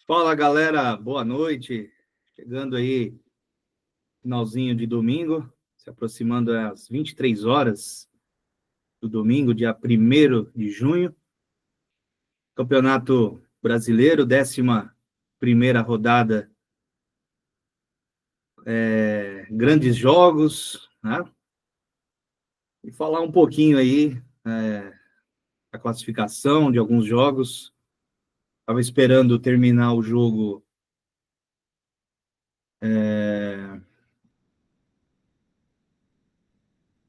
Fala, galera, boa noite. Chegando aí, finalzinho de domingo, se aproximando às 23 horas do domingo, dia 1º de junho. Campeonato Brasileiro, 11ª rodada, grandes jogos, né? E falar um pouquinho aí da classificação de alguns jogos. Estava esperando terminar o jogo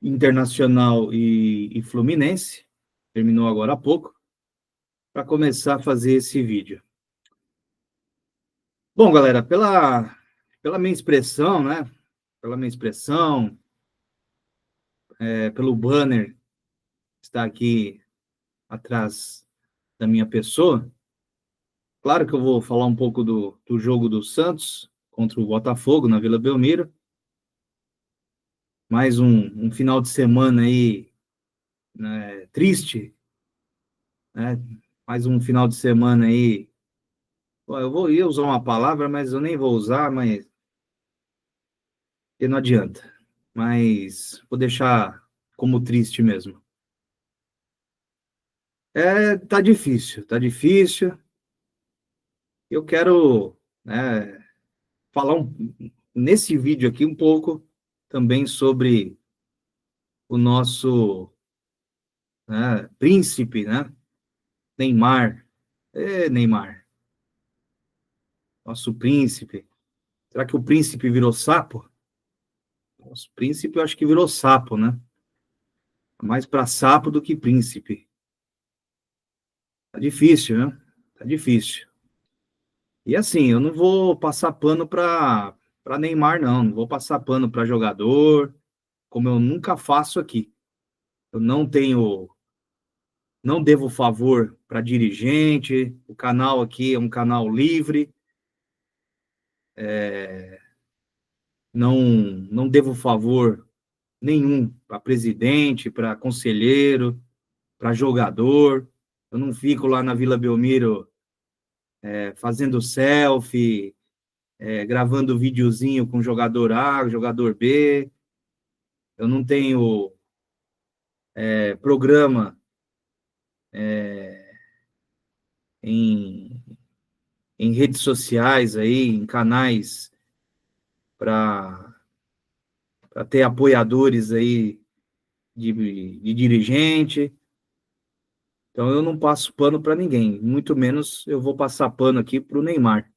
Internacional e Fluminense, terminou agora há pouco, para começar a fazer esse vídeo. Bom, galera, pela minha expressão, né? Pela minha expressão, pelo banner que está aqui atrás da minha pessoa, claro que eu vou falar um pouco do jogo do Santos contra o Botafogo na Vila Belmiro. Mais um final de semana aí, né, triste, né? Mais um final de semana aí. Eu ia usar uma palavra, mas eu nem vou usar, mas porque não adianta. Mas vou deixar como triste mesmo. Tá difícil, tá difícil. Eu quero, né, falar nesse vídeo aqui um pouco também sobre o nosso, né, príncipe, né, Neymar. Neymar, nosso príncipe. Será que o príncipe virou sapo? Nosso príncipe eu acho que virou sapo, né? Mais para sapo do que príncipe. Tá difícil, né? Tá difícil. E assim, eu não vou passar pano para Neymar, não. Não vou passar pano para jogador, como eu nunca faço aqui. Eu não devo favor para dirigente. O canal aqui é um canal livre. Não devo favor nenhum para presidente, para conselheiro, para jogador. Eu não fico lá na Vila Belmiro fazendo selfie, gravando videozinho com jogador A, jogador B. Eu não tenho programa em, em redes sociais aí, em canais para ter apoiadores aí de dirigente. Então eu não passo pano para ninguém, muito menos eu vou passar pano aqui para o Neymar.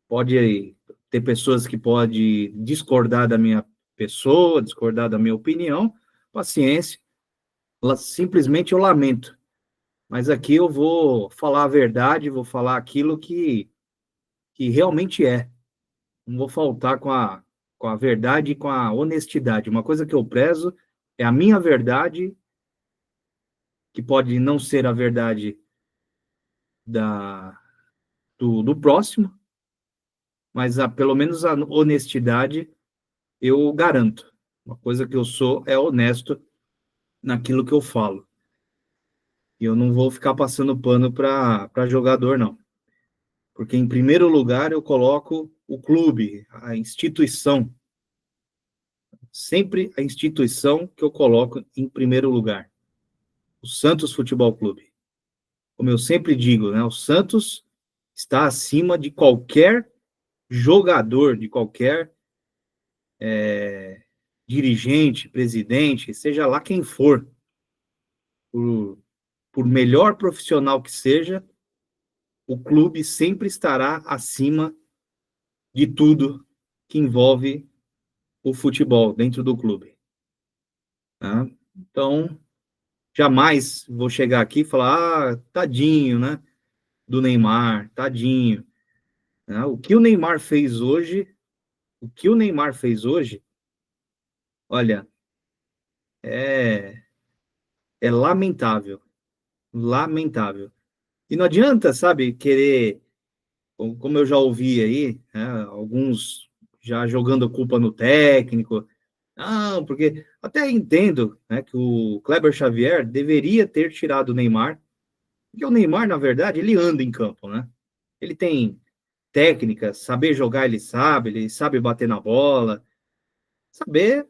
Pode ter pessoas que podem discordar da minha pessoa, discordar da minha opinião, paciência, simplesmente eu lamento. Mas aqui eu vou falar a verdade, vou falar aquilo que realmente é. Não vou faltar com a verdade e com a honestidade. Uma coisa que eu prezo é a minha verdade, que pode não ser a verdade do próximo, mas pelo menos a honestidade eu garanto. Uma coisa que eu sou é honesto naquilo que eu falo. E eu não vou ficar passando pano para jogador, não. Porque, em primeiro lugar, eu coloco o clube, a instituição. Sempre a instituição que eu coloco em primeiro lugar. O Santos Futebol Clube. Como eu sempre digo, né, o Santos está acima de qualquer jogador, de qualquer dirigente, presidente, seja lá quem for. Por melhor profissional que seja, o clube sempre estará acima de tudo que envolve o futebol dentro do clube. Tá? Então, jamais vou chegar aqui e falar, tadinho, né, do Neymar, tadinho. Né? O que o Neymar fez hoje, olha, é, é lamentável, lamentável. E não adianta, sabe, querer, como eu já ouvi aí, né, alguns já jogando culpa no técnico. Não, porque até entendo, né, que o Kleber Xavier deveria ter tirado o Neymar, porque o Neymar, na verdade, ele anda em campo, né? Ele tem técnica, saber jogar ele sabe bater na bola, saber,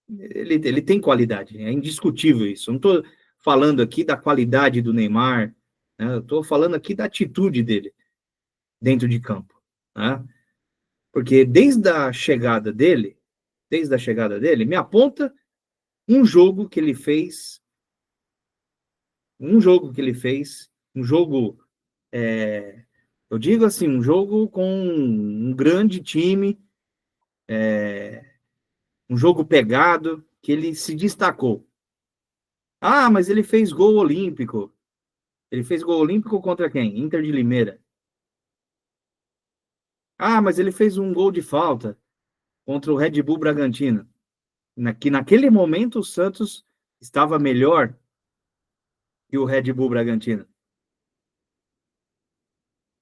ele tem qualidade, é indiscutível isso. Eu não estou falando aqui da qualidade do Neymar, né? Eu estou falando aqui da atitude dele dentro de campo, né? Porque desde a chegada dele, me aponta um jogo que ele fez, um jogo, eu digo assim, um jogo com um grande time, um jogo pegado, que ele se destacou. Ah, mas ele fez gol olímpico. Ele fez gol olímpico contra quem? Inter de Limeira. Ah, mas ele fez um gol de falta contra o Red Bull Bragantino. Que naquele momento o Santos estava melhor que o Red Bull Bragantino.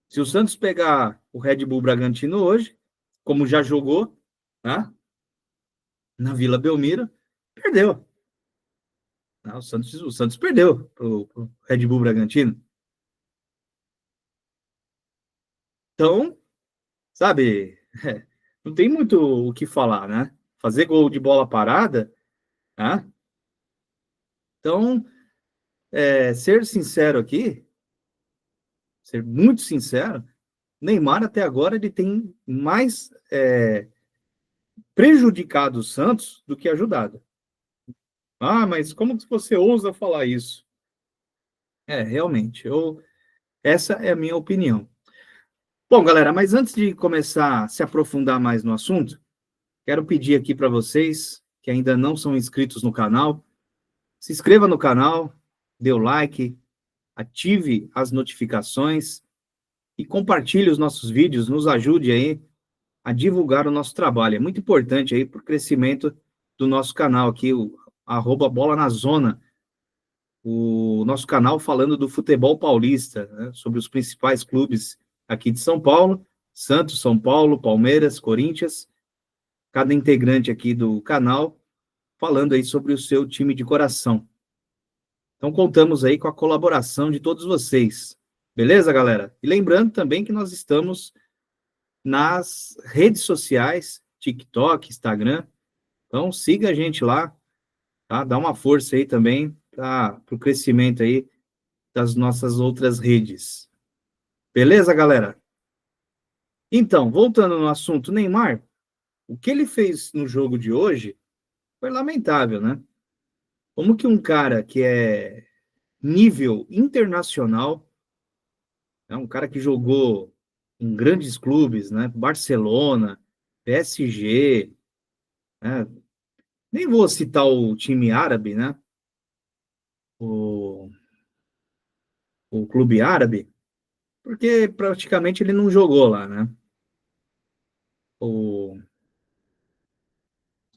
Se o Santos pegar o Red Bull Bragantino hoje, como já jogou, né, na Vila Belmiro, perdeu. O Santos perdeu para o Red Bull Bragantino. Então, sabe, não tem muito o que falar, né? Fazer gol de bola parada, né? Então, ser sincero aqui, ser muito sincero, Neymar até agora ele tem mais prejudicado o Santos do que ajudado. Ah, mas como que você ousa falar isso? Realmente, essa é a minha opinião. Bom, galera, mas antes de começar a se aprofundar mais no assunto, quero pedir aqui para vocês que ainda não são inscritos no canal, se inscreva no canal, dê o like, ative as notificações e compartilhe os nossos vídeos, nos ajude aí a divulgar o nosso trabalho. É muito importante aí para o crescimento do nosso canal aqui, o @bola na zona, o nosso canal falando do futebol paulista, né, sobre os principais clubes aqui de São Paulo, Santos, São Paulo, Palmeiras, Corinthians, cada integrante aqui do canal falando aí sobre o seu time de coração. Então, contamos aí com a colaboração de todos vocês. Beleza, galera? E lembrando também que nós estamos nas redes sociais, TikTok, Instagram. Então, siga a gente lá, tá? Dá uma força aí também para o crescimento aí das nossas outras redes. Beleza, galera? Então, voltando no assunto Neymar, o que ele fez no jogo de hoje foi lamentável, né? Como que um cara que é nível internacional, é um cara que jogou em grandes clubes, né? Barcelona, PSG, né? Nem vou citar o time árabe, né? O, o clube árabe, porque praticamente ele não jogou lá, né? O,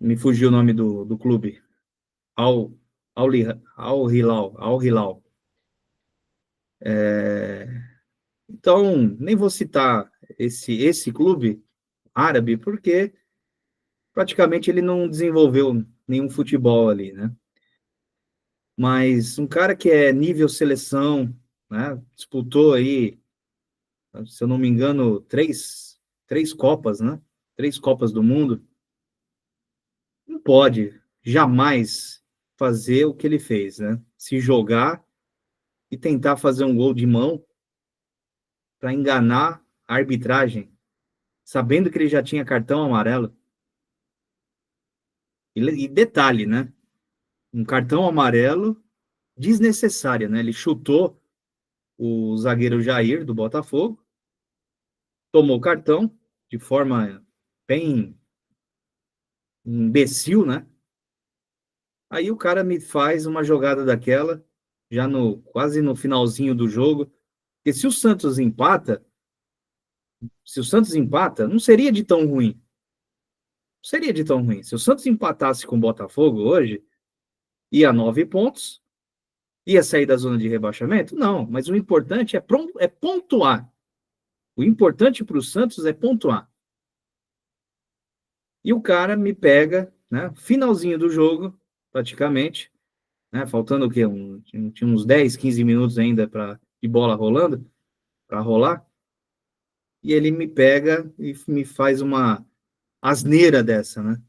me fugiu o nome do clube. Al, Al Hilal, Al Hilal. Então, nem vou citar esse clube árabe, porque praticamente ele não desenvolveu nenhum futebol ali, né? Mas um cara que é nível seleção, né? Disputou aí, se eu não me engano, três Copas, né? 3 Copas do Mundo. Não pode jamais fazer o que ele fez, né? Se jogar e tentar fazer um gol de mão para enganar a arbitragem, sabendo que ele já tinha cartão amarelo. E detalhe, né? Um cartão amarelo desnecessário, né? Ele chutou o zagueiro Jair do Botafogo, tomou o cartão de forma bem imbecil, né? Aí o cara me faz uma jogada daquela, já no quase no finalzinho do jogo. Porque se o Santos empata, não seria de tão ruim. Não seria de tão ruim. Se o Santos empatasse com o Botafogo hoje, ia a 9 pontos, ia sair da zona de rebaixamento? Não, mas o importante é pontuar. O importante para o Santos é pontuar. E o cara me pega, né, finalzinho do jogo, praticamente, né, faltando o quê? Tinha uns 10, 15 minutos ainda de bola rolando, para rolar. e ele me pega e me faz uma asneira dessa, né?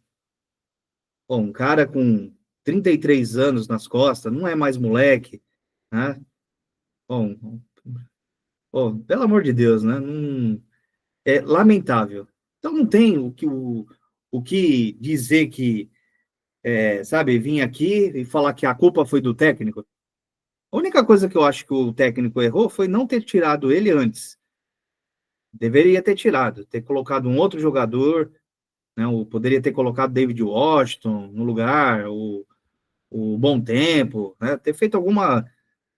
Bom, um cara com 33 anos nas costas, não é mais moleque, né? Bom, pelo amor de Deus, né? Não, é lamentável. Então não tem o que dizer que, sabe, vir aqui e falar que a culpa foi do técnico. A única coisa que eu acho que o técnico errou foi não ter tirado ele antes. Deveria ter tirado, ter colocado um outro jogador, né? Poderia ter colocado David Washington no lugar, o Bom Tempo, né? Ter feito alguma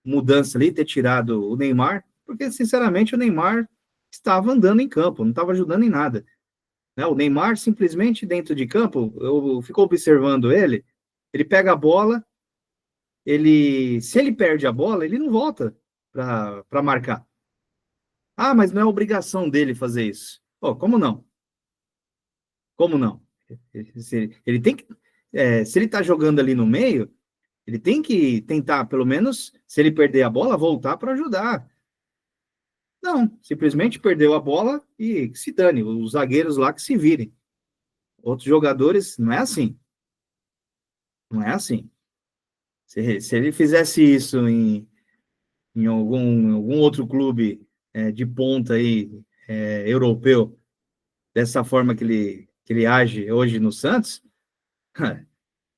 mudança ali, ter tirado o Neymar, porque, sinceramente, o Neymar estava andando em campo, não estava ajudando em nada. Né? O Neymar, simplesmente, dentro de campo, eu fico observando ele pega a bola, se ele perde a bola, ele não volta para marcar. Ah, mas não é obrigação dele fazer isso. Oh, como não? Como não? Ele tem que, se ele está jogando ali no meio, ele tem que tentar, pelo menos, se ele perder a bola, voltar para ajudar. Não, simplesmente perdeu a bola e se dane, os zagueiros lá que se virem. Outros jogadores, não é assim. Não é assim. Se ele fizesse isso em algum outro clube de ponta aí, europeu, dessa forma que ele age hoje no Santos,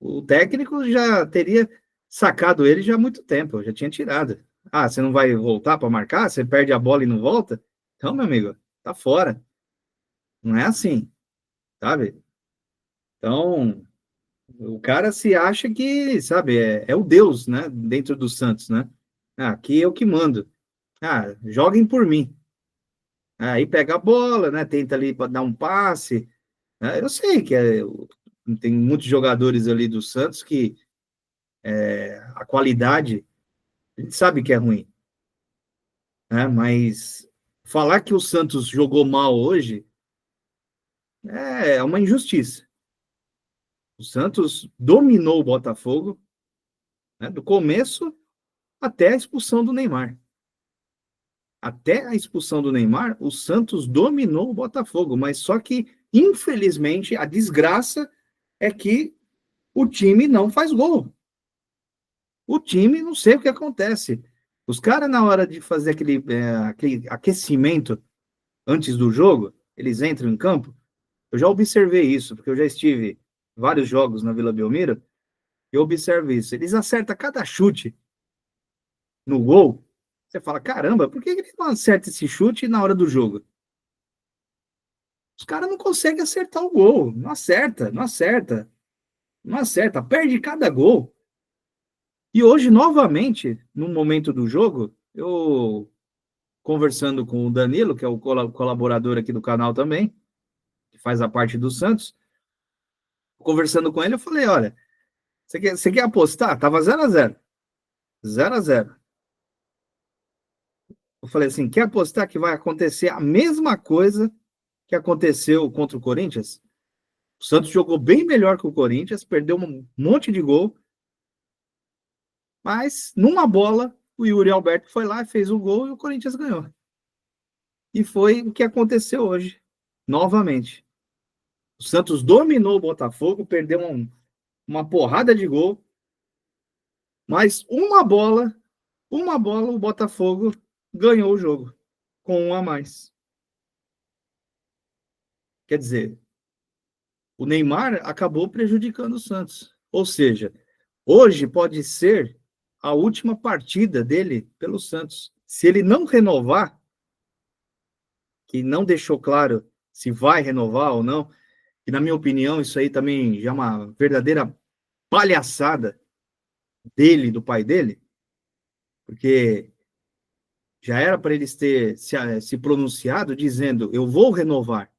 o técnico já teria sacado ele já há muito tempo, já tinha tirado. Ah, você não vai voltar para marcar? Você perde a bola e não volta? Então, meu amigo, tá fora. Não é assim, sabe? Então, o cara se acha que, sabe, é o Deus, né? Dentro do Santos, né? Ah, aqui eu que mando. Ah, joguem por mim. Aí pega a bola, né? Tenta ali para dar um passe. Né? Eu sei que tem muitos jogadores ali do Santos que a qualidade, a gente sabe que é ruim, né? Mas falar que o Santos jogou mal hoje é uma injustiça. O Santos dominou o Botafogo, né? Do começo até a expulsão do Neymar. Até a expulsão do Neymar, o Santos dominou o Botafogo, mas só que, infelizmente, a desgraça é que o time não faz gol. O time, não sei o que acontece. Os caras, na hora de fazer aquele aquecimento antes do jogo, eles entram em campo. Eu já observei isso, porque eu já estive vários jogos na Vila Belmiro, e eu observo isso. Eles acertam cada chute no gol. Você fala, caramba, por que eles não acertam esse chute na hora do jogo? Os caras não conseguem acertar o gol. Não acerta, não acerta, não acerta. Perde cada gol. E hoje, novamente, no momento do jogo, eu conversando com o Danilo, que é o colaborador aqui do canal também, que faz a parte do Santos, conversando com ele, eu falei, olha, você quer apostar? Tava 0-0. 0-0. Eu falei assim, quer apostar que vai acontecer a mesma coisa que aconteceu contra o Corinthians? O Santos jogou bem melhor que o Corinthians, perdeu um monte de gol, mas numa bola, o Yuri Alberto foi lá, fez o gol e o Corinthians ganhou. E foi o que aconteceu hoje, novamente. O Santos dominou o Botafogo, perdeu uma porrada de gol, mas uma bola, o Botafogo ganhou o jogo, com um a mais. Quer dizer, o Neymar acabou prejudicando o Santos. Ou seja, hoje pode ser a última partida dele pelo Santos. Se ele não renovar, que não deixou claro se vai renovar ou não, e na minha opinião isso aí também já é uma verdadeira palhaçada dele, do pai dele, porque já era para eles ter se pronunciado dizendo eu vou renovar.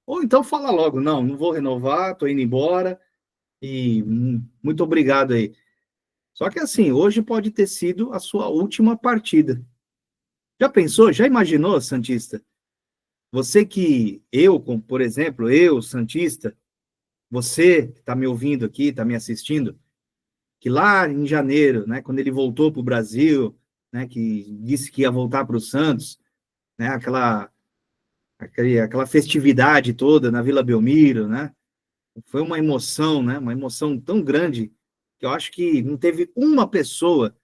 Ou então fala logo, não vou renovar, estou indo embora e muito obrigado aí. Só que assim, hoje pode ter sido a sua última partida. Já pensou? Já imaginou, Santista? Você que eu, por exemplo, eu, Santista, você que está me ouvindo aqui, está me assistindo, que lá em janeiro, né, quando ele voltou para o Brasil, né, que disse que ia voltar para o Santos, né, aquela aquela festividade toda na Vila Belmiro, né? Foi uma emoção, né? Uma emoção tão grande que eu acho que não teve uma pessoa,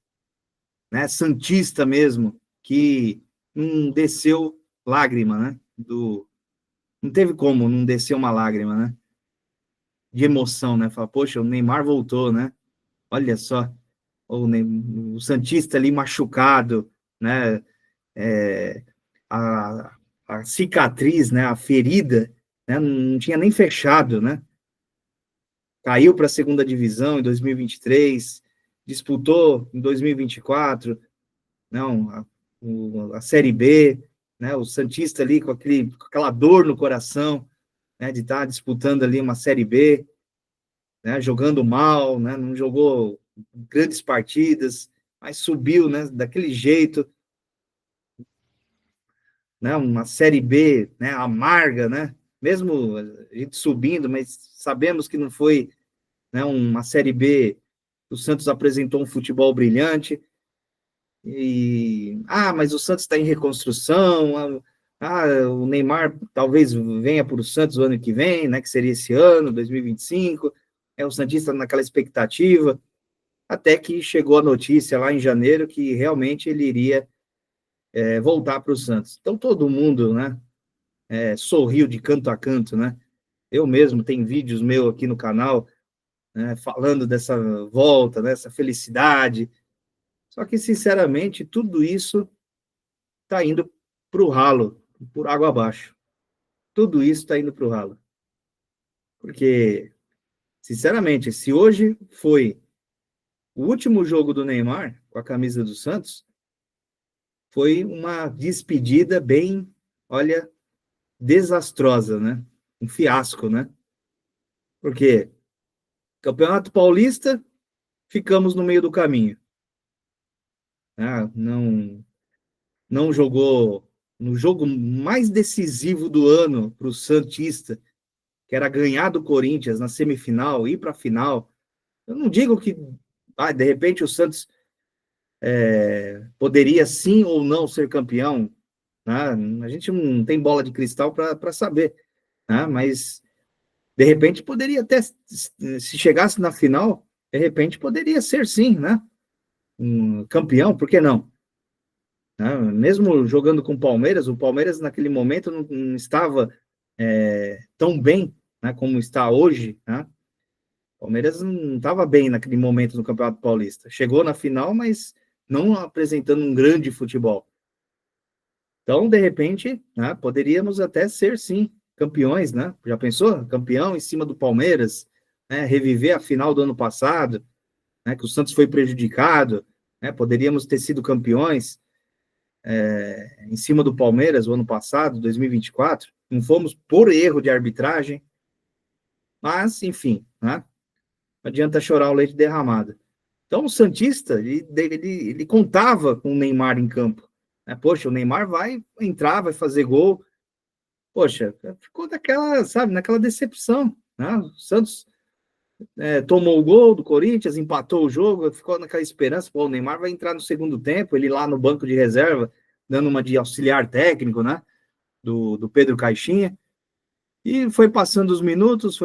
né, santista mesmo, que não desceu lágrima, né? Não teve como não descer uma lágrima, né? De emoção, né? Falar, poxa, o Neymar voltou, né? Olha só, o Santista ali machucado, né? É, a, a cicatriz, né? A ferida, né? Não tinha nem fechado, né? Caiu para a segunda divisão em 2023, disputou em 2024, não, a Série B, né? O Santista ali com aquela dor no coração, né? De estar disputando ali uma Série B, né, jogando mal, né, não jogou grandes partidas, mas subiu, né, daquele jeito, né, uma Série B, né, amarga, né, mesmo a gente subindo, mas sabemos que não foi, né, uma Série B, o Santos apresentou um futebol brilhante, mas o Santos está em reconstrução, o Neymar talvez venha para o Santos o ano que vem, né, que seria esse ano, 2025, o Santista naquela expectativa, até que chegou a notícia lá em janeiro que realmente ele iria voltar para o Santos. Então todo mundo, né, sorriu de canto a canto, né? Eu mesmo tenho vídeos meus aqui no canal, né, falando dessa volta, dessa felicidade. Só que, sinceramente, tudo isso está indo para o ralo, por água abaixo. Tudo isso está indo para o ralo. Porque, sinceramente, se hoje foi o último jogo do Neymar com a camisa do Santos, foi uma despedida bem, olha, desastrosa, né? Um fiasco, né? Porque Campeonato Paulista, ficamos no meio do caminho. Não jogou no jogo mais decisivo do ano para o Santista, que era ganhar do Corinthians na semifinal, ir para a final. Eu não digo que, de repente, o Santos poderia sim ou não ser campeão, né? A gente não tem bola de cristal para saber, né? Mas de repente poderia até, se chegasse na final, de repente poderia ser sim, né? Um campeão, por que não? Né? Mesmo jogando com o Palmeiras naquele momento não estava tão bem, né, como está hoje, né? O Palmeiras não estava bem naquele momento no Campeonato Paulista. Chegou na final, mas não apresentando um grande futebol. Então, de repente, né, poderíamos até ser, sim, campeões, né? Já pensou? Campeão em cima do Palmeiras, né? Reviver a final do ano passado, né? Que o Santos foi prejudicado, né? Poderíamos ter sido campeões em cima do Palmeiras o ano passado, 2024. Não fomos por erro de arbitragem, mas, enfim, né? Não adianta chorar o leite derramado. Então, o Santista, ele contava com o Neymar em campo. Né? Poxa, o Neymar vai entrar, vai fazer gol. Poxa, ficou daquela, sabe, naquela decepção. Né? O Santos tomou o gol do Corinthians, empatou o jogo, ficou naquela esperança, pô, o Neymar vai entrar no segundo tempo, ele lá no banco de reserva, dando uma de auxiliar técnico, né, do Pedro Caixinha, e foi passando os minutos,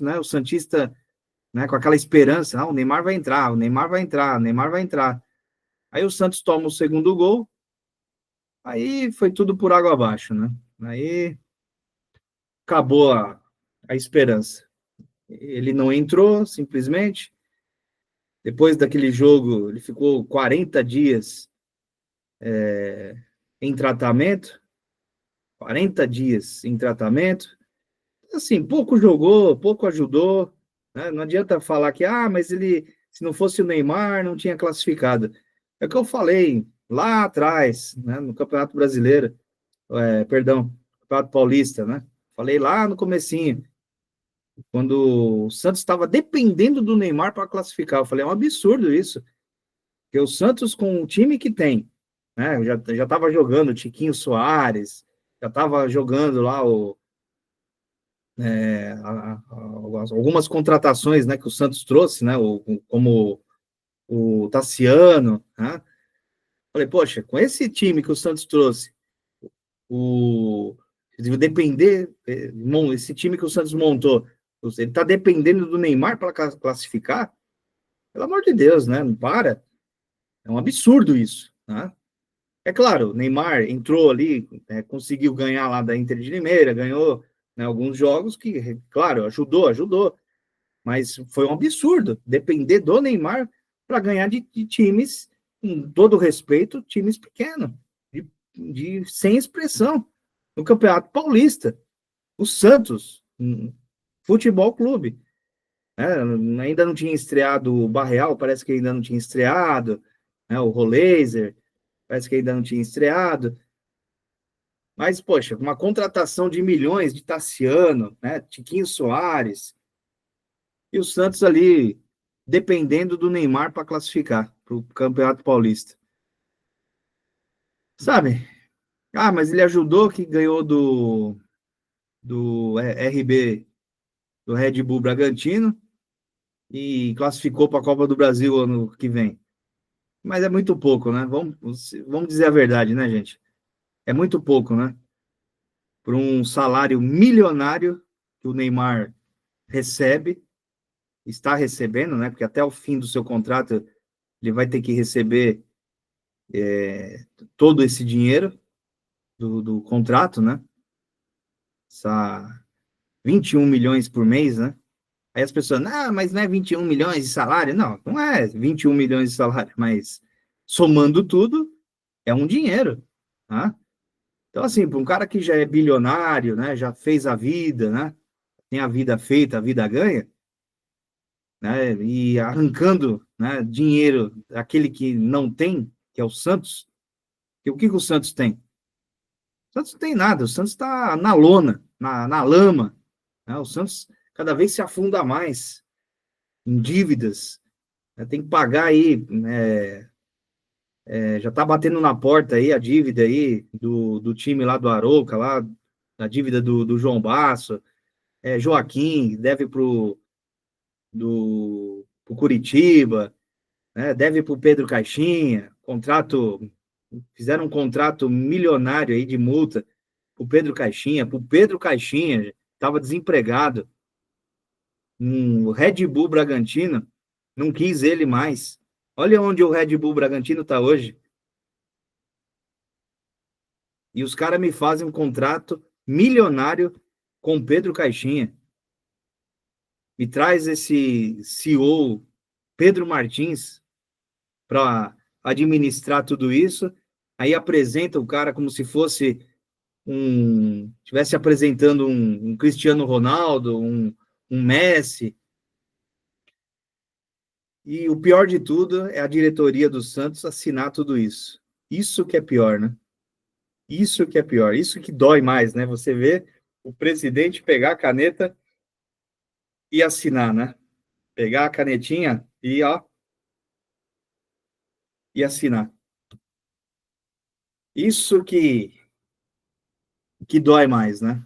né, o Santista, né, com aquela esperança, o Neymar vai entrar, o Neymar vai entrar, o Neymar vai entrar. Aí o Santos toma o segundo gol, aí foi tudo por água abaixo, né, aí acabou a esperança. Ele não entrou, simplesmente. Depois daquele jogo, ele ficou 40 dias em tratamento. 40 dias em tratamento. Assim, pouco jogou, pouco ajudou. Né? Não adianta falar que, mas ele, se não fosse o Neymar, não tinha classificado. É o que eu falei lá atrás, né, no Campeonato Brasileiro, perdão, Campeonato Paulista, né? Falei lá no comecinho, quando o Santos estava dependendo do Neymar para classificar. Eu falei, é um absurdo isso. Porque o Santos, com o time que tem, né? Já estava jogando o Tiquinho Soares, já estava jogando lá algumas contratações, né, que o Santos trouxe, né? Como o Tassiano, né? Falei, poxa, com esse time que o Santos trouxe, Se depender, esse time que o Santos montou, ele está dependendo do Neymar para classificar, pelo amor de Deus, né? Não para. É um absurdo isso, né? É claro, o Neymar entrou ali, conseguiu ganhar lá da Inter de Limeira, ganhou, né, alguns jogos que, claro, ajudou, mas foi um absurdo depender do Neymar para ganhar de times, com todo respeito, times pequenos, sem expressão, no Campeonato Paulista. O Santos, Futebol Clube, né, ainda não tinha estreado o Barreal, parece que ainda não tinha estreado, né, o Rolaser, parece que ainda não tinha estreado. Mas, poxa, uma contratação de milhões de Tassiano, né, Tiquinho Soares, e o Santos ali dependendo do Neymar para classificar para o Campeonato Paulista. Sabe? Ah, mas ele ajudou que ganhou do RB, do Red Bull Bragantino, e classificou para a Copa do Brasil ano que vem. Mas é muito pouco, né? Vamos dizer a verdade, né, gente? É muito pouco, né? Por um salário milionário que o Neymar recebe, está recebendo, né? Porque até o fim do seu contrato ele vai ter que receber todo esse dinheiro do contrato, né? Essa 21 milhões por mês, né? Aí as pessoas, mas não é 21 milhões de salário? Não, não é 21 milhões de salário, mas somando tudo, é um dinheiro, tá? Então, assim, para um cara que já é bilionário, né? Já fez a vida, né? Tem a vida feita, a vida ganha, né? E arrancando, né, dinheiro daquele que não tem, que é o Santos. E o que o Santos tem? O Santos não tem nada, o Santos está na lona, na lama, né? O Santos cada vez se afunda mais em dívidas, né? Tem que pagar aí, né? Já está batendo na porta aí a dívida aí do time lá do Arouca, lá, a dívida do João Basso, Joaquim, deve pro Curitiba, né? Deve pro Pedro Caixinha, fizeram um contrato milionário aí de multa pro Pedro Caixinha, estava desempregado, o Red Bull Bragantino não quis ele mais. Olha onde o Red Bull Bragantino está hoje. E os caras me fazem um contrato milionário com Pedro Caixinha. Me traz esse CEO, Pedro Martins, para administrar tudo isso. Aí apresenta o cara como se fosse estivesse apresentando um Cristiano Ronaldo, um Messi. E o pior de tudo é a diretoria do Santos assinar tudo isso. Isso que é pior, né? Isso que é pior, isso que dói mais, né? Você vê o presidente pegar a caneta e assinar, né? Pegar a canetinha e assinar. Isso que dói mais, né?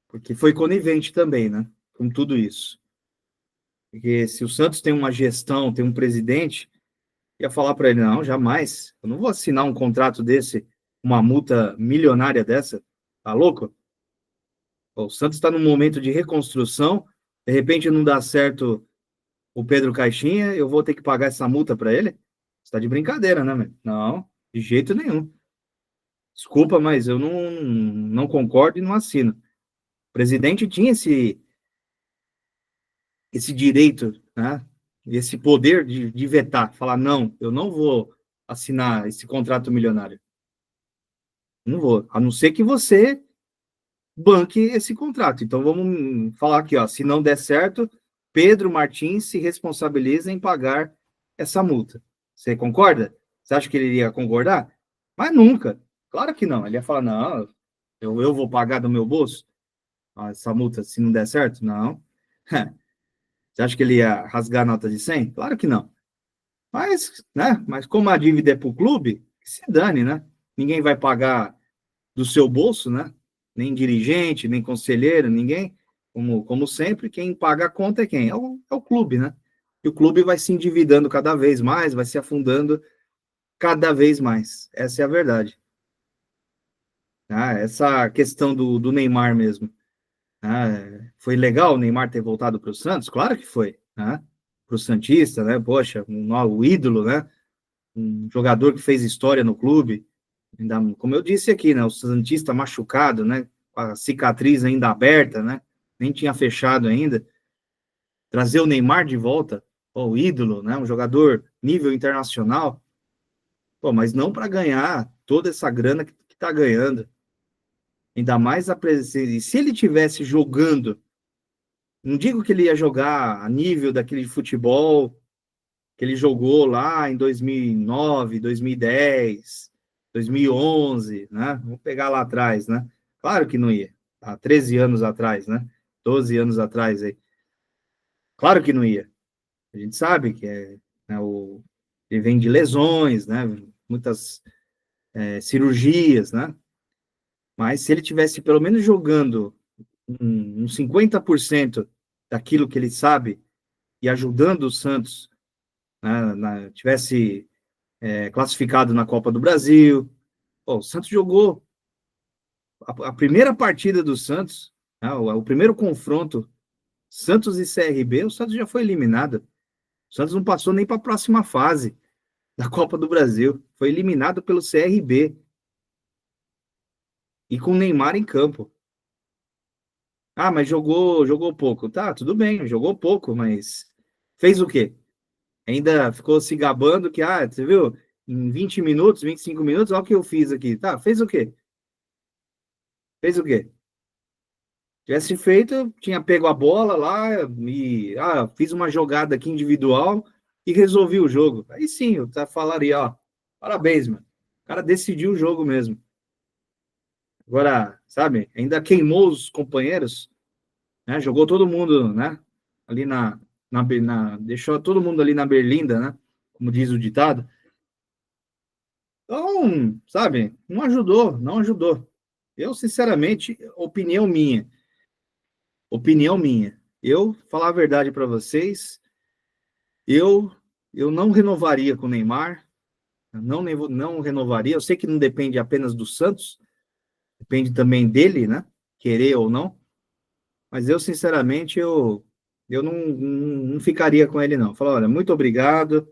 Porque foi conivente também, né? Com tudo isso. Porque se o Santos tem uma gestão, tem um presidente, ia falar para ele, não, jamais, eu não vou assinar um contrato desse, uma multa milionária dessa, tá louco? O Santos está num momento de reconstrução, de repente não dá certo o Pedro Caixinha, eu vou ter que pagar essa multa para ele? Você está de brincadeira, né, meu? Não, de jeito nenhum. Desculpa, mas eu não concordo e não assino. O presidente tinha esse direito, né? Esse poder de vetar, falar, não, eu não vou assinar esse contrato milionário. Não vou, a não ser que você banque esse contrato. Então vamos falar aqui, ó, se não der certo, Pedro Martins se responsabiliza em pagar essa multa. Você concorda? Você acha que ele iria concordar? Mas nunca. Claro que não. Ele ia falar, não, eu vou pagar do meu bolso essa multa se não der certo? Não. Você acha que ele ia rasgar a nota de 100? Claro que não. Mas, né? Mas como a dívida é para o clube, que se dane, né? Ninguém vai pagar do seu bolso, né? Nem dirigente, nem conselheiro, ninguém. Como sempre, quem paga a conta é quem? É o clube, né? E o clube vai se endividando cada vez mais, vai se afundando cada vez mais. Essa é a verdade. Essa questão do Neymar mesmo. Foi legal o Neymar ter voltado para o Santos? Claro que foi, né? Para o Santista, né? Poxa, o ídolo, né? Um jogador que fez história no clube. Ainda, como eu disse aqui, né? O Santista machucado, né? Com a cicatriz ainda aberta, né? Nem tinha fechado ainda. Trazer o Neymar de volta, pô, o ídolo, né? Um jogador nível internacional. Pô, mas não para ganhar toda essa grana que está ganhando. Ainda mais a presença. E se ele tivesse jogando, não digo que ele ia jogar a nível daquele futebol que ele jogou lá em 2009, 2010, 2011, né? Vamos pegar lá atrás, né? Claro que não ia. Há 13 anos atrás, né? 12 anos atrás aí. Claro que não ia. A gente sabe que né, ele vem de lesões, né? Muitas cirurgias, né? Mas se ele tivesse pelo menos jogando um 50% daquilo que ele sabe e ajudando o Santos, né, tivesse classificado na Copa do Brasil. Pô, o Santos jogou a primeira partida do Santos, né, o primeiro confronto, Santos e CRB, o Santos já foi eliminado. O Santos não passou nem para a próxima fase da Copa do Brasil. Foi eliminado pelo CRB. E com o Neymar em campo. Mas jogou pouco. Tá, tudo bem, jogou pouco, mas fez o quê? Ainda ficou se gabando que, você viu? Em 20 minutos, 25 minutos, olha o que eu fiz aqui. Tá, fez o quê? Fez o quê? Tivesse feito, tinha pego a bola lá e fiz uma jogada aqui individual e resolvi o jogo. Aí sim, eu falaria, parabéns, mano. O cara decidiu o jogo mesmo. Agora, sabe, ainda queimou os companheiros, né? Jogou todo mundo, né? Ali deixou todo mundo ali na berlinda, né? Como diz o ditado. Então, sabe, não ajudou, não ajudou. Eu, sinceramente, opinião minha. Eu, falar a verdade para vocês, eu eu não renovaria com o Neymar, não renovaria. Eu sei que não depende apenas do Santos, depende também dele, né? Querer ou não. Mas eu, sinceramente, eu não ficaria com ele, não. Falar, olha, muito obrigado,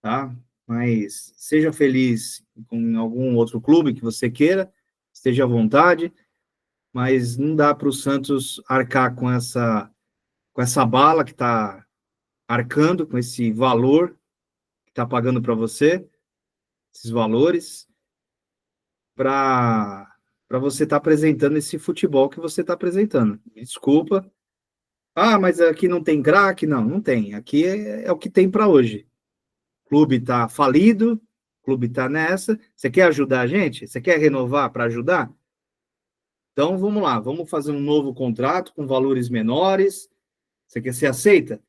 tá? Mas seja feliz com algum outro clube que você queira, esteja à vontade, mas não dá para o Santos arcar com essa bala que está arcando, com esse valor que está pagando para você, esses valores, para você estar apresentando esse futebol que você está apresentando. Desculpa. Mas aqui não tem craque? Não, não tem. Aqui é o que tem para hoje. O clube está falido, o clube está nessa. Você quer ajudar a gente? Você quer renovar para ajudar? Então vamos lá, vamos fazer um novo contrato com valores menores. Você aceita?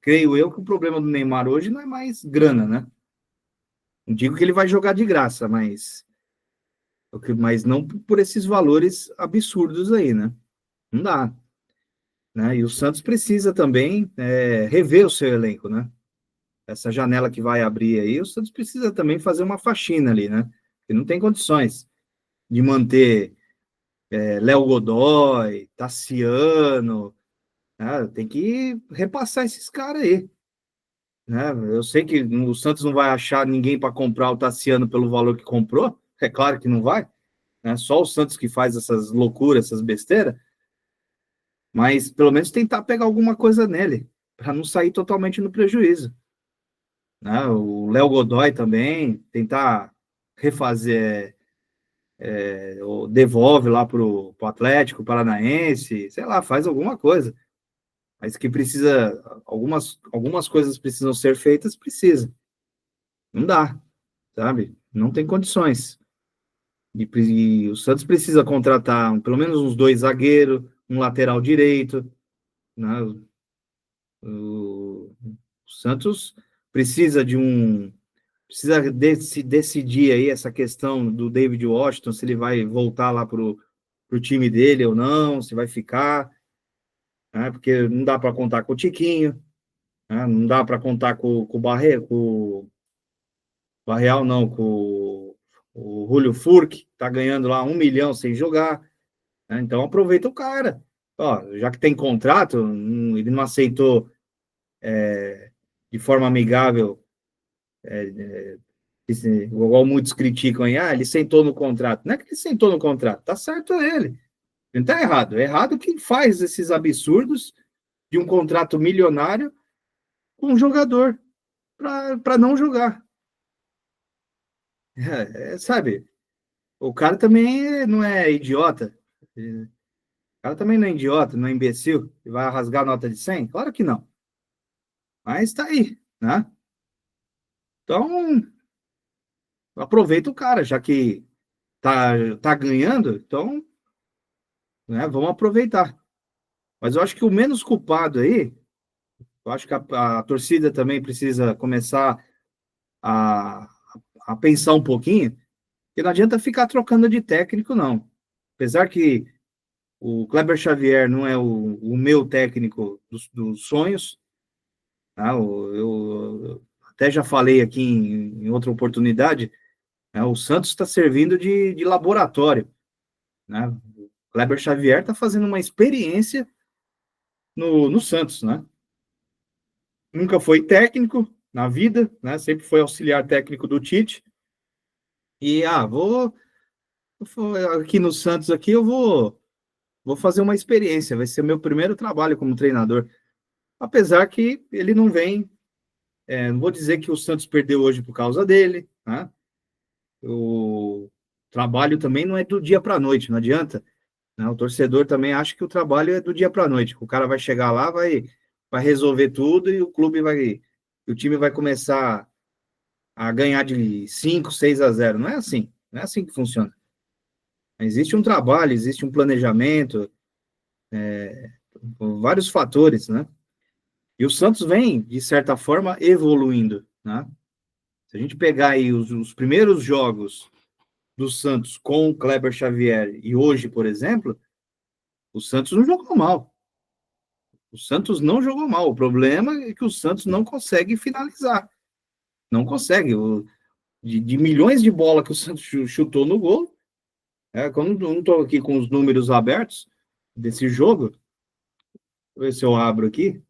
Creio eu que o problema do Neymar hoje não é mais grana, né? Não digo que ele vai jogar de graça, mas não por esses valores absurdos aí, né? Não dá, né? E o Santos precisa também rever o seu elenco, né? Essa janela que vai abrir aí, o Santos precisa também fazer uma faxina ali, né? Porque não tem condições de manter Léo Godoy, Tassiano, né? Tem que repassar esses caras aí, né? Eu sei que o Santos não vai achar ninguém para comprar o Tassiano pelo valor que comprou, é claro que não vai, né? Só o Santos que faz essas loucuras, essas besteiras, mas pelo menos tentar pegar alguma coisa nele, para não sair totalmente no prejuízo, né? O Léo Godoy também, tentar refazer, devolve lá pro Atlético Paranaense, sei lá, faz alguma coisa, mas que precisa, algumas coisas precisam ser feitas, precisa, não dá, sabe? Não tem condições. E o Santos precisa contratar pelo menos uns dois zagueiros, um lateral direito, né? O Santos precisa decidir aí essa questão do David Washington, se ele vai voltar lá pro time dele ou não, se vai ficar, né? Porque não dá para contar com o Tiquinho, né? Não dá para contar com o Barreal, não, com O Julio Furque tá ganhando lá 1 milhão sem jogar, né? Então aproveita o cara. Ó, já que tem contrato, ele não aceitou de forma amigável, igual muitos criticam aí, ele sentou no contrato. Não é que ele sentou no contrato, tá certo ele. Não tá errado. É errado quem faz esses absurdos de um contrato milionário com um jogador para não jogar. Sabe, o cara também não é idiota. O cara também não é idiota, não é imbecil. E vai rasgar a nota de 100? Claro que não. Mas tá aí, né? Então, aproveita o cara, já que tá ganhando, então, né, vamos aproveitar. Mas eu acho que o menos culpado aí, eu acho que a torcida também precisa começar a, a pensar um pouquinho, que não adianta ficar trocando de técnico, não. Apesar que o Kleber Xavier não é o meu técnico dos sonhos, tá? Eu até já falei aqui em outra oportunidade, né? O Santos está servindo de laboratório, né? O Kleber Xavier está fazendo uma experiência no Santos, né? Nunca foi técnico na vida, né? Sempre foi auxiliar técnico do Tite. E, aqui no Santos aqui eu vou fazer uma experiência, vai ser meu primeiro trabalho como treinador. Apesar que ele não vem, não vou dizer que o Santos perdeu hoje por causa dele, né? O trabalho também não é do dia para a noite, não adianta, né? O torcedor também acha que o trabalho é do dia para a noite. O cara vai chegar lá, vai resolver tudo e o time vai começar a ganhar de 5, 6-0. Não é assim, não é assim que funciona. Existe um trabalho, existe um planejamento, vários fatores, né? E o Santos vem, de certa forma, evoluindo, né? Se a gente pegar aí os primeiros jogos do Santos com o Kleber Xavier e hoje, por exemplo, o Santos não jogou mal. O Santos não jogou mal. O problema é que o Santos não consegue finalizar. Não consegue. De milhões de bolas que o Santos chutou no gol, quando eu não estou aqui com os números abertos desse jogo, vou ver se eu abro aqui.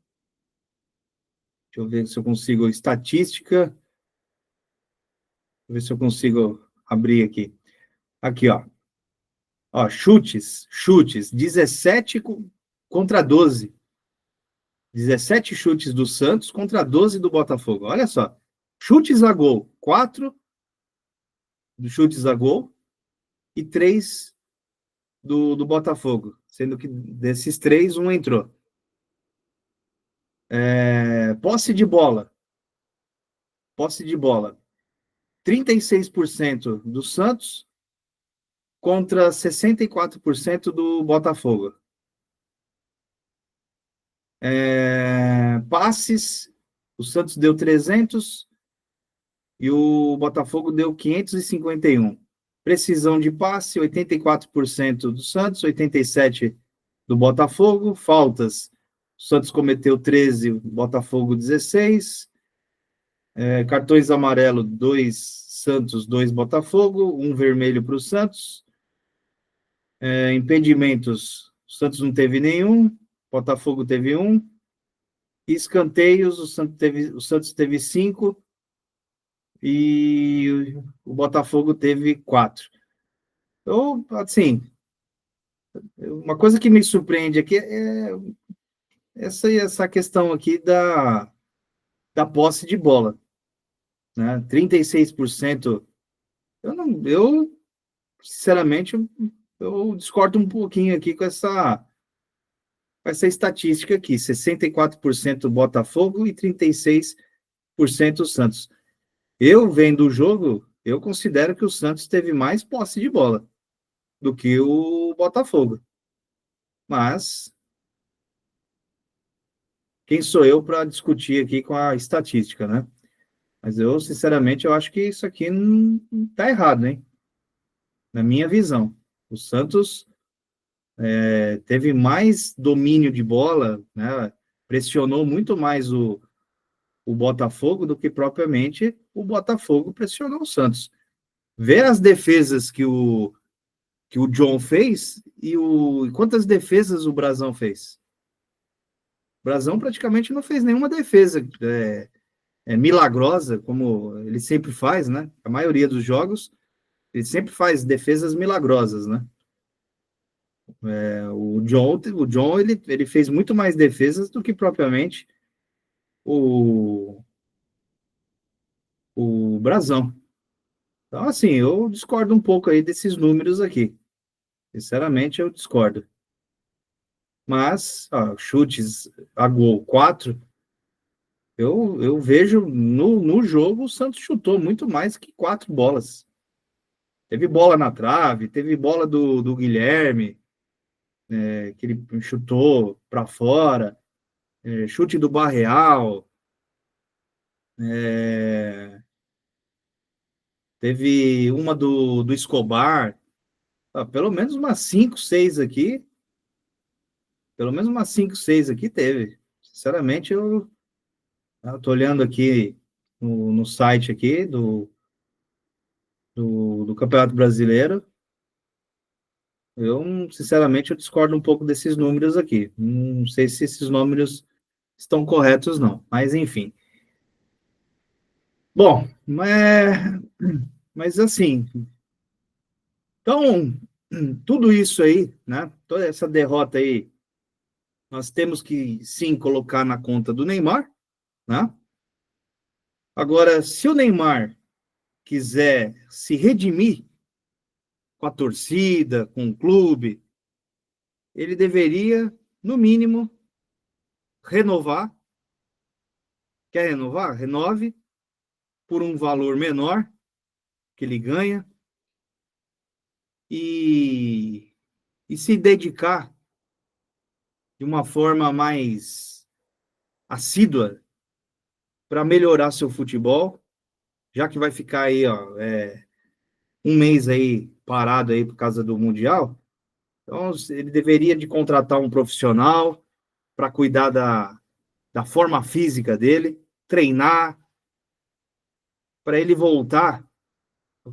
Deixa eu ver se eu consigo estatística. Vou ver se eu consigo abrir aqui. Aqui, ó. Ó, chutes, 17 contra 12. 17 chutes do Santos contra 12 do Botafogo. Olha só. Chutes a gol, 4 do chutes a gol e 3 do Botafogo. Sendo que desses 3, um entrou. Posse de bola. 36% do Santos contra 64% do Botafogo. Passes, o Santos deu 300 e o Botafogo deu 551. Precisão de passe, 84% do Santos, 87% do Botafogo. Faltas, o Santos cometeu 13, o Botafogo 16. Cartões amarelo, 2 Santos, 2 Botafogo, 1 vermelho para o Santos. Impedimentos, o Santos não teve nenhum, Botafogo teve 1. Escanteios, o Santos teve 5 e o Botafogo teve 4. Então, assim, uma coisa que me surpreende aqui é essa questão aqui da posse de bola, né? 36%. Eu sinceramente, eu discordo um pouquinho aqui com essa estatística aqui, 64% Botafogo e 36% Santos. Eu vendo o jogo, eu considero que o Santos teve mais posse de bola do que o Botafogo. Mas quem sou eu para discutir aqui com a estatística, né? Mas eu, sinceramente, eu acho que isso aqui não tá errado, hein? Na minha visão. O Santos teve mais domínio de bola, né? Pressionou muito mais o Botafogo do que propriamente o Botafogo pressionou o Santos. Vê as defesas que o John fez e quantas defesas o Brasão fez. O Brasão praticamente não fez nenhuma defesa milagrosa, como ele sempre faz, né? A maioria dos jogos, ele sempre faz defesas milagrosas, né? O John ele fez muito mais defesas do que propriamente o, o Brasão. Então, assim, eu discordo um pouco aí desses números aqui. Sinceramente, eu discordo. Mas, chutes a gol 4, eu vejo no jogo o Santos chutou muito mais que 4 bolas. Teve bola na trave, teve bola do Guilherme, que ele chutou para fora, chute do Barreal, teve uma do Escobar, pelo menos umas 5, 6 aqui, teve. Sinceramente, eu tô olhando aqui no site aqui do Campeonato Brasileiro. Sinceramente, eu discordo um pouco desses números aqui. Não sei se esses números estão corretos, não. Mas, enfim. Bom, mas assim, então, tudo isso aí, né? Toda essa derrota aí, nós temos que, sim, colocar na conta do Neymar, né? Agora, se o Neymar quiser se redimir com a torcida, com o clube, ele deveria, no mínimo, renovar. Quer renovar? Renove por um valor menor que ele ganha e se dedicar de uma forma mais assídua para melhorar seu futebol, já que vai ficar aí, um mês aí parado aí por causa do Mundial. Então, ele deveria de contratar um profissional para cuidar da forma física dele, treinar, para ele voltar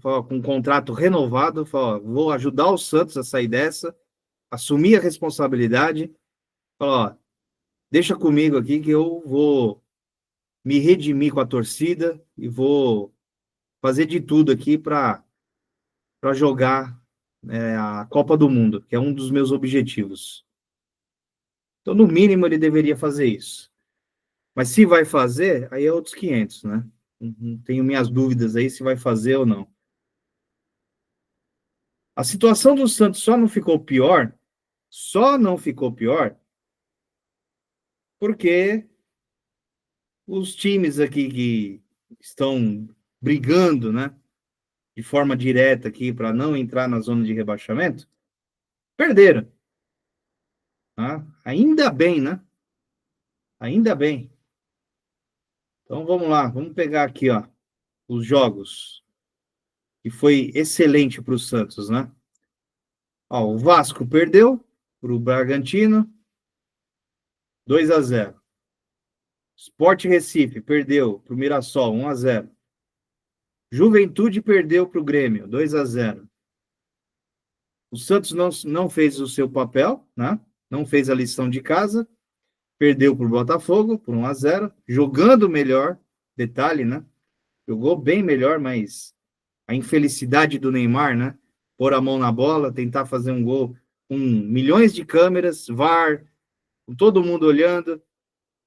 com um contrato renovado, vou ajudar o Santos a sair dessa, assumir a responsabilidade, deixa comigo aqui que eu vou me redimir com a torcida e vou fazer de tudo aqui para jogar a Copa do Mundo, que é um dos meus objetivos. Então, no mínimo, ele deveria fazer isso. Mas se vai fazer, aí é outros 500, né? Tenho minhas dúvidas aí se vai fazer ou não. A situação do Santos só não ficou pior, porque os times aqui que estão brigando, né, de forma direta aqui para não entrar na zona de rebaixamento, perderam. Tá? Ainda bem, né? Ainda bem. Então vamos lá, vamos pegar aqui, os jogos que foi excelente para o Santos, né? O Vasco perdeu para o Bragantino, 2-0. Sport Recife perdeu para o Mirassol, 1-0. Juventude perdeu para o Grêmio, 2-0. O Santos não fez o seu papel, né? Não fez a lição de casa, perdeu para o Botafogo por 1-0, jogando melhor, detalhe, né? Jogou bem melhor, mas a infelicidade do Neymar, né? Pôr a mão na bola, tentar fazer um gol com milhões de câmeras, VAR, com todo mundo olhando,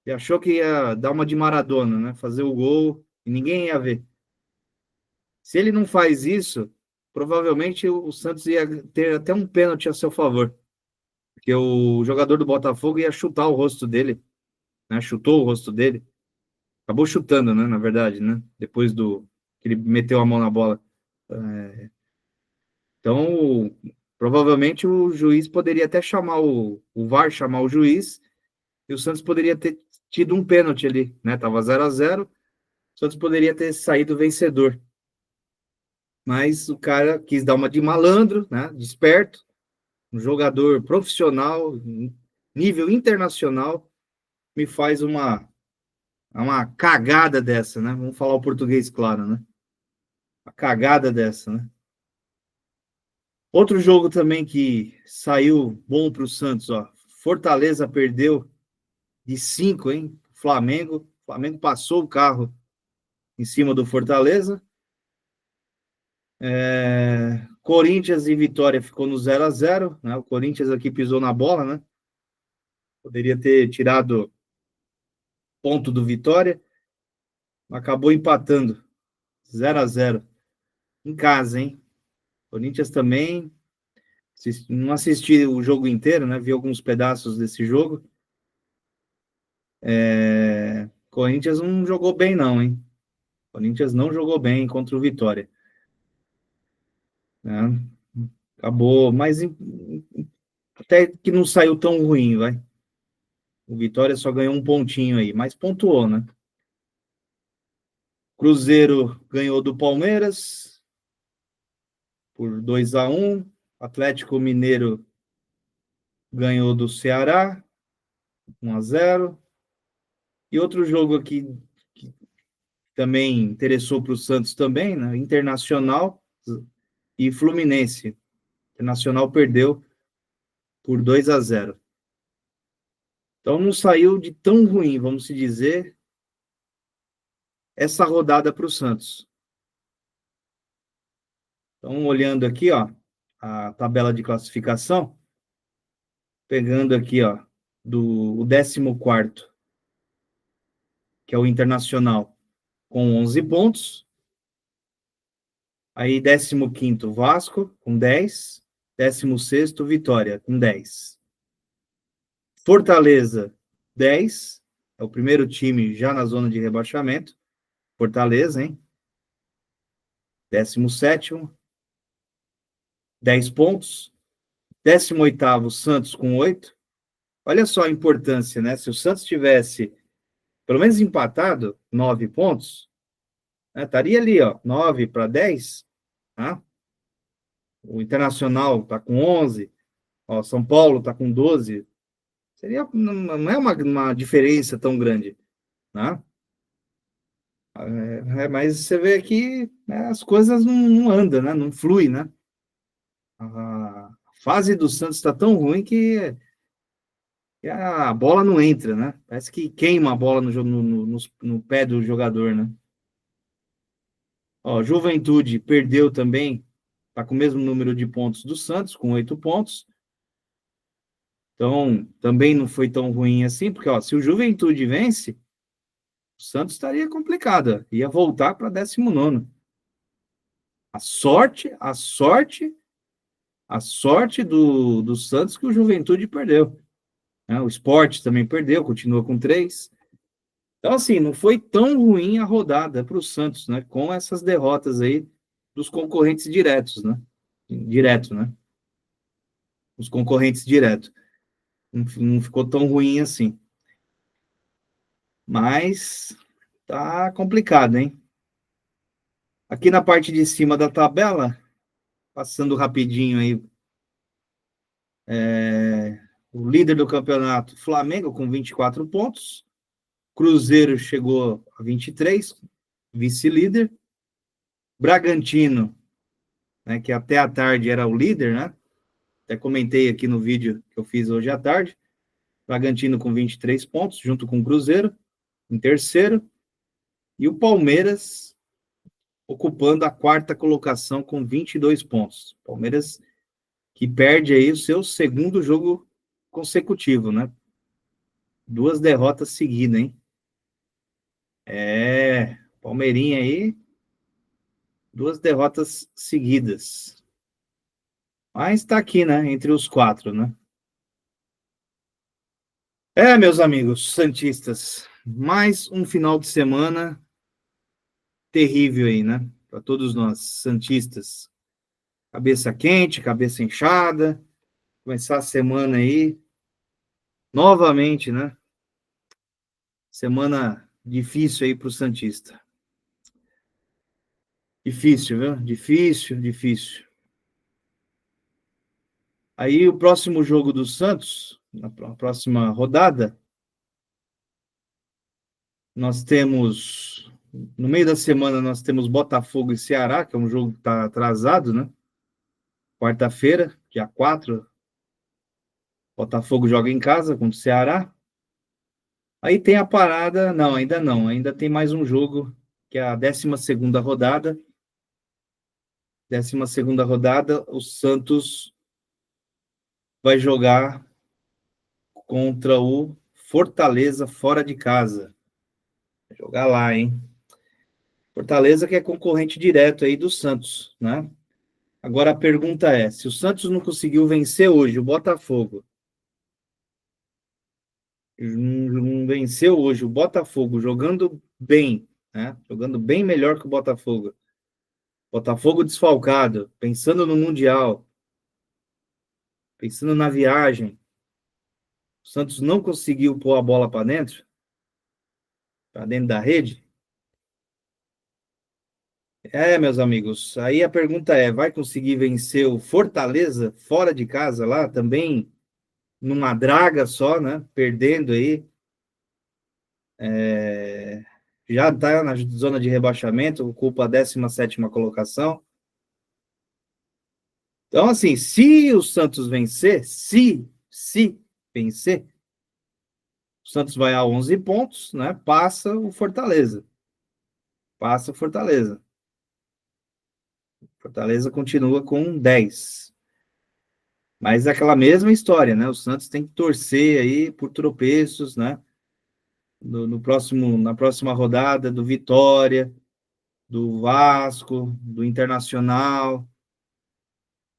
e achou que ia dar uma de Maradona, né? Fazer o gol e ninguém ia ver. Se ele não faz isso, provavelmente o Santos ia ter até um pênalti a seu favor, porque o jogador do Botafogo ia chutar o rosto dele, né? Chutou o rosto dele, acabou chutando, né? Na verdade, né? Depois que ele meteu a mão na bola. Então, provavelmente o juiz poderia até chamar o VAR, chamar o juiz, e o Santos poderia ter tido um pênalti ali, né? Tava 0-0, o Santos poderia ter saído vencedor. Mas o cara quis dar uma de malandro, né? De esperto, um jogador profissional, nível internacional, me faz uma cagada dessa, né? Vamos falar o português claro, né? cagada dessa, né? Outro jogo também que saiu bom para o Santos, ó. Fortaleza perdeu de 5, hein? Flamengo. O Flamengo passou o carro em cima do Fortaleza. Corinthians e Vitória ficou no 0-0, né? O Corinthians aqui pisou na bola, né? Poderia ter tirado ponto do Vitória, acabou empatando 0-0 em casa, hein? Corinthians também não assisti o jogo inteiro, né? Vi alguns pedaços desse jogo. Corinthians não jogou bem, não, hein? Corinthians não jogou bem contra o Vitória, né? Acabou, mas até que não saiu tão ruim, vai. O Vitória só ganhou um pontinho aí, mas pontuou, né? Cruzeiro ganhou do Palmeiras por 2-1. Atlético Mineiro ganhou do Ceará 1-0. E outro jogo aqui que também interessou para o Santos também, né? Internacional e Fluminense. Internacional perdeu por 2-0. Então não saiu de tão ruim, vamos se dizer, essa rodada para o Santos. Então, olhando aqui, ó, a tabela de classificação, pegando aqui, ó, do 14º, que é o Internacional, com 11 pontos. Aí, 15º, Vasco, com 10. 16º, Vitória, com 10. Fortaleza, 10. É o primeiro time já na zona de rebaixamento. Fortaleza, hein? 17º, 10 pontos. 18º, Santos, com 8. Olha só a importância, né? Se o Santos tivesse pelo menos empatado, 9 pontos, né? Estaria ali, ó, 9 para 10, tá? O Internacional está com 11, ó, São Paulo está com 12. Não é uma diferença tão grande, né? Mas você vê que, né, as coisas não andam, né? Não flui, né? A fase do Santos está tão ruim que a bola não entra, né? Parece que queima a bola no pé do jogador, né? Ó, Juventude perdeu também, está com o mesmo número de pontos do Santos, com 8 pontos. Então, também não foi tão ruim assim, porque ó, se o Juventude vence, o Santos estaria complicado, ia voltar para 19º. A sorte do Santos que o Juventude perdeu, né? O Sport também perdeu, continua com 3. Então, assim, não foi tão ruim a rodada para o Santos, né? Com essas derrotas aí dos concorrentes diretos, né? Direto, né? Os concorrentes diretos. Não ficou tão ruim assim. Mas tá complicado, hein? Aqui na parte de cima da tabela, passando rapidinho aí, o líder do campeonato, Flamengo, com 24 pontos. Cruzeiro chegou a 23, vice-líder. Bragantino, né, que até a tarde era o líder, né? Até comentei aqui no vídeo que eu fiz hoje à tarde. Bragantino com 23 pontos, junto com o Cruzeiro, em terceiro. E o Palmeiras ocupando a quarta colocação com 22 pontos. Palmeiras que perde aí o seu segundo jogo consecutivo, né? 2 derrotas seguidas, hein? Palmeirinha aí, 2 derrotas seguidas. Mas tá aqui, né? Entre os 4, né? Meus amigos santistas, mais um final de semana terrível aí, né? Para todos nós santistas. Cabeça quente, cabeça inchada. Começar a semana aí novamente, né? Semana difícil aí para o santista. Difícil, viu? Difícil, difícil. Aí o próximo jogo do Santos, na próxima rodada, nós temos No meio da semana nós temos Botafogo e Ceará, que é um jogo que está atrasado, né? Quarta-feira, dia 4, Botafogo joga em casa contra o Ceará. Aí tem a parada, não, ainda não, ainda tem mais um jogo, que é a 12ª rodada. 12ª rodada, o Santos vai jogar contra o Fortaleza fora de casa. Vai jogar lá, hein? Fortaleza que é concorrente direto aí do Santos, né? Agora a pergunta é, se o Santos não conseguiu vencer hoje o Botafogo, não venceu hoje o Botafogo jogando bem, né? Jogando bem melhor que o Botafogo. Botafogo desfalcado, pensando no Mundial, pensando na viagem. O Santos não conseguiu pôr a bola para dentro da rede. Meus amigos, aí a pergunta é, vai conseguir vencer o Fortaleza fora de casa lá, também numa draga só, né? Perdendo aí. Já está na zona de rebaixamento, ocupa a 17ª colocação. Então, assim, se o Santos vencer, se vencer, o Santos vai a 11 pontos, né? Passa o Fortaleza. Passa o Fortaleza. Fortaleza continua com 10. Mas é aquela mesma história, né? O Santos tem que torcer aí por tropeços, né? Na próxima rodada do Vitória, do Vasco, do Internacional,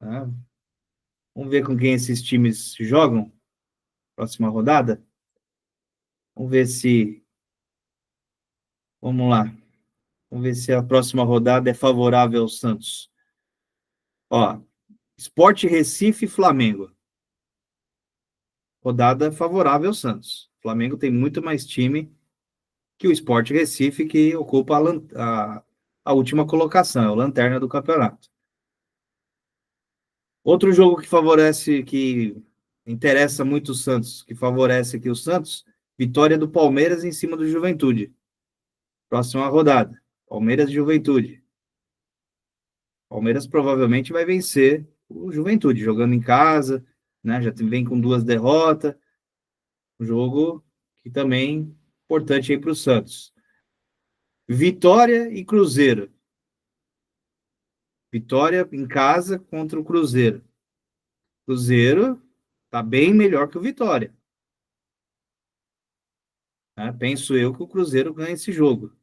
né? Vamos ver com quem esses times jogam próxima rodada. Vamos ver se. Vamos lá. Vamos ver se a próxima rodada é favorável ao Santos. Ó, Sport Recife e Flamengo. Rodada favorável ao Santos. O Flamengo tem muito mais time que o Sport Recife, que ocupa a última colocação, é o lanterna do campeonato. Outro jogo que favorece, que interessa muito o Santos, que favorece aqui o Santos, vitória do Palmeiras em cima do Juventude. Próxima rodada, Palmeiras e Juventude. Palmeiras provavelmente vai vencer o Juventude, jogando em casa, né? Já vem com 2 derrotas. Um jogo que também é importante aí para o Santos. Vitória e Cruzeiro. Vitória em casa contra o Cruzeiro. Cruzeiro está bem melhor que o Vitória. Né? Penso eu que o Cruzeiro ganha esse jogo.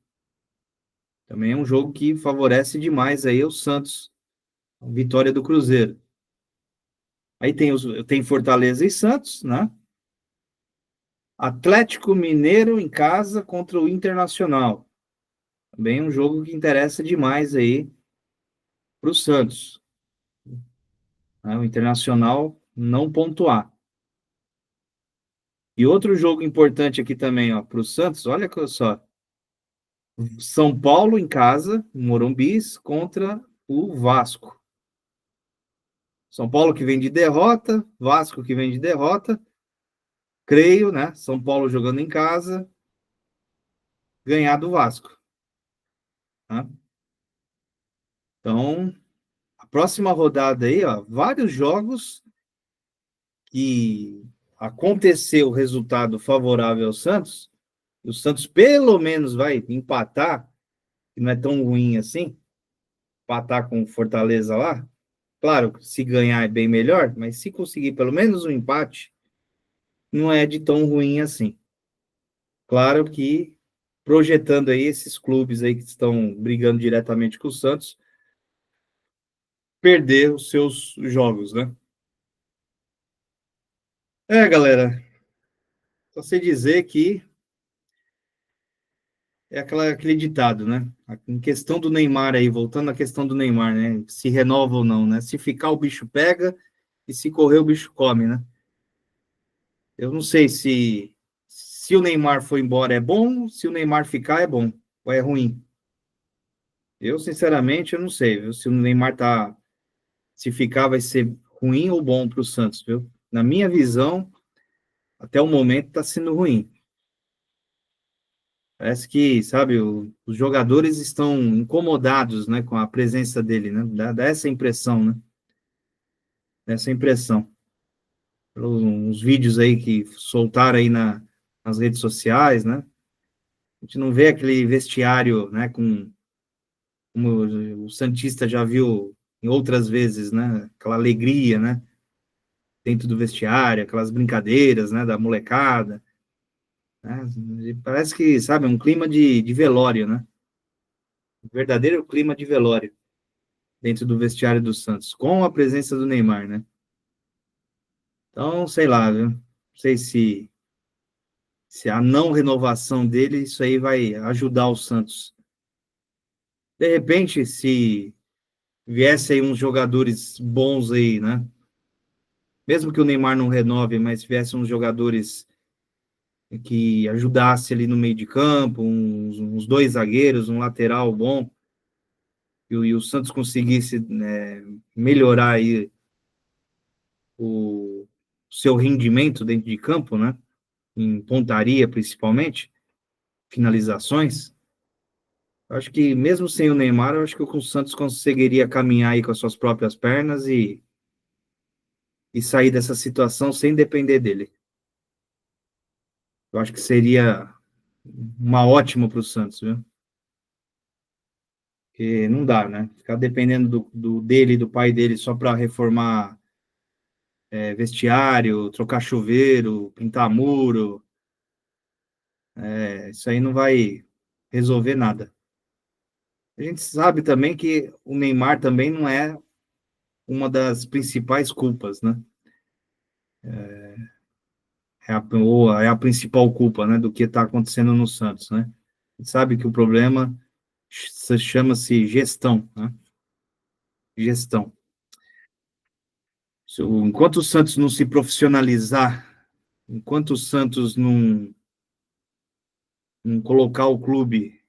Também é um jogo que favorece demais aí o Santos. A vitória do Cruzeiro. Aí tem Fortaleza e Santos, né? Atlético Mineiro em casa contra o Internacional. Também um jogo que interessa demais aí para o Santos. Né? O Internacional não pontuar. E outro jogo importante aqui também, para o Santos, olha só. São Paulo em casa, Morumbi, contra o Vasco. São Paulo que vem de derrota, Vasco que vem de derrota. Creio, né? São Paulo jogando em casa, ganhar do Vasco. Né? Então, a próxima rodada aí, vários jogos que aconteceu o resultado favorável ao Santos, o Santos pelo menos vai empatar, que não é tão ruim assim, empatar com o Fortaleza lá. Claro, se ganhar é bem melhor, mas se conseguir pelo menos um empate, não é de tão ruim assim. Claro que projetando aí esses clubes aí que estão brigando diretamente com o Santos, perder os seus jogos, né? Galera, só sei dizer que é aquele ditado, né? Em questão do Neymar aí, voltando à questão do Neymar, né? Se renova ou não, né? Se ficar, o bicho pega, e se correr, o bicho come, né? Eu não sei se o Neymar for embora é bom, se o Neymar ficar é bom, ou é ruim. Eu, sinceramente, eu não sei, viu? Se o Neymar se ficar, vai ser ruim ou bom para o Santos, viu? Na minha visão, até o momento, está sendo ruim. Parece que, sabe, os jogadores estão incomodados, né, com a presença dele, né? Dá essa impressão, né? Dá essa impressão. Uns vídeos aí que soltaram aí nas redes sociais, né? A gente não vê aquele vestiário, né, como o Santista já viu em outras vezes, né? Aquela alegria, né? Dentro do vestiário, aquelas brincadeiras, né, da molecada, né? E parece que, sabe, um clima de velório, né? Um verdadeiro clima de velório dentro do vestiário do Santos, com a presença do Neymar, né? Então, sei lá, viu? Não sei se a não renovação dele, isso aí vai ajudar o Santos. De repente, se viesse aí uns jogadores bons aí, né? Mesmo que o Neymar não renove, mas viesse uns jogadores que ajudasse ali no meio de campo, uns dois zagueiros, um lateral bom, e o Santos conseguisse, né, melhorar aí o seu rendimento dentro de campo, né? Em pontaria, principalmente, finalizações. Acho que mesmo sem o Neymar, eu acho que o Santos conseguiria caminhar aí com as suas próprias pernas e sair dessa situação sem depender dele. Eu acho que seria uma ótima para o Santos, viu? Porque não dá, né? Ficar dependendo dele e do pai dele só para reformar vestiário, trocar chuveiro, pintar muro, isso aí não vai resolver nada. A gente sabe também que o Neymar também não é uma das principais culpas, né? É a principal culpa, né, do que está acontecendo no Santos, né? A gente sabe que o problema chama-se gestão, né? Gestão. Enquanto o Santos não se profissionalizar, enquanto o Santos não colocar o clube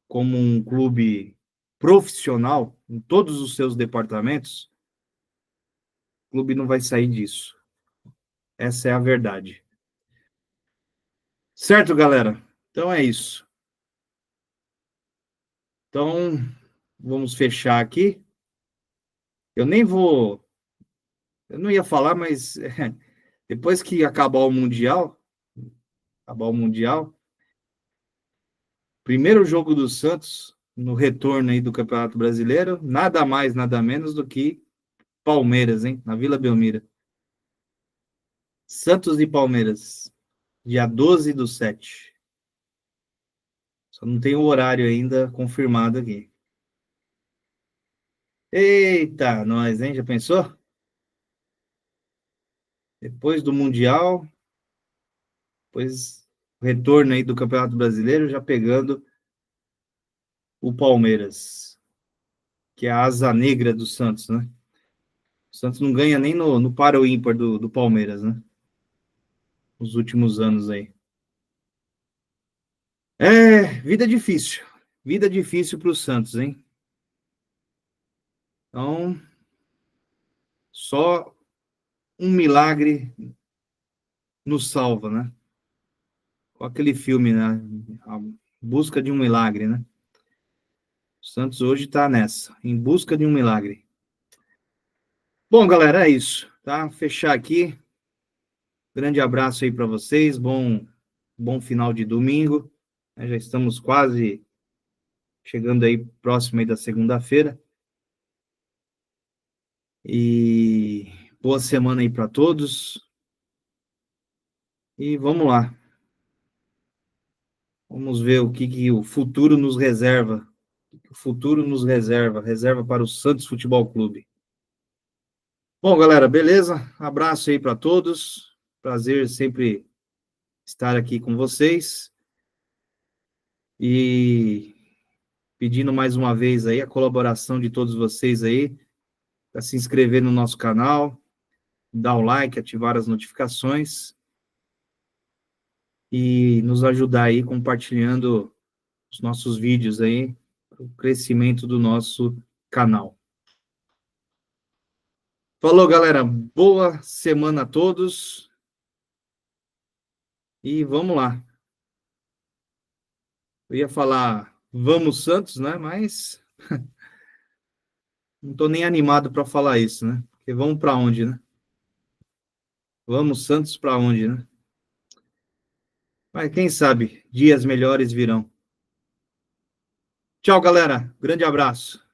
como um clube profissional em todos os seus departamentos, o clube não vai sair disso. Essa é a verdade. Certo, galera? Então é isso. Então, vamos fechar aqui. Eu nem vou. Eu não ia falar, mas depois que acabar o Mundial, primeiro jogo do Santos no retorno aí do Campeonato Brasileiro, nada mais, nada menos do que Palmeiras, hein? Na Vila Belmiro. Santos e Palmeiras, dia 12/7. Só não tem o horário ainda confirmado aqui. Eita, nós, hein? Já pensou? Depois do Mundial, depois retorno aí do Campeonato Brasileiro, já pegando o Palmeiras, que é a asa negra do Santos, né? O Santos não ganha nem no para o ímpar do Palmeiras, né? Nos últimos anos aí. Vida difícil. Vida difícil para o Santos, hein? Então, só um milagre nos salva, né? Com aquele filme, né? A busca de um milagre, né? O Santos hoje está nessa, em busca de um milagre. Bom, galera, é isso, tá? Fechar aqui. Grande abraço aí para vocês. Bom final de domingo. Já estamos quase chegando aí próximo aí da segunda-feira. E boa semana aí para todos. E vamos lá. Vamos ver o que o futuro nos reserva. O futuro nos reserva para o Santos Futebol Clube. Bom, galera, beleza? Abraço aí para todos. Prazer sempre estar aqui com vocês. E pedindo mais uma vez aí a colaboração de todos vocês aí para se inscrever no nosso canal, dar o like, ativar as notificações e nos ajudar aí compartilhando os nossos vídeos aí, para o crescimento do nosso canal. Falou, galera. Boa semana a todos. E vamos lá. Eu ia falar vamos Santos, né? Mas não estou nem animado para falar isso, né? Porque vamos para onde, né? Vamos Santos para onde, né? Mas quem sabe dias melhores virão. Tchau, galera. Grande abraço.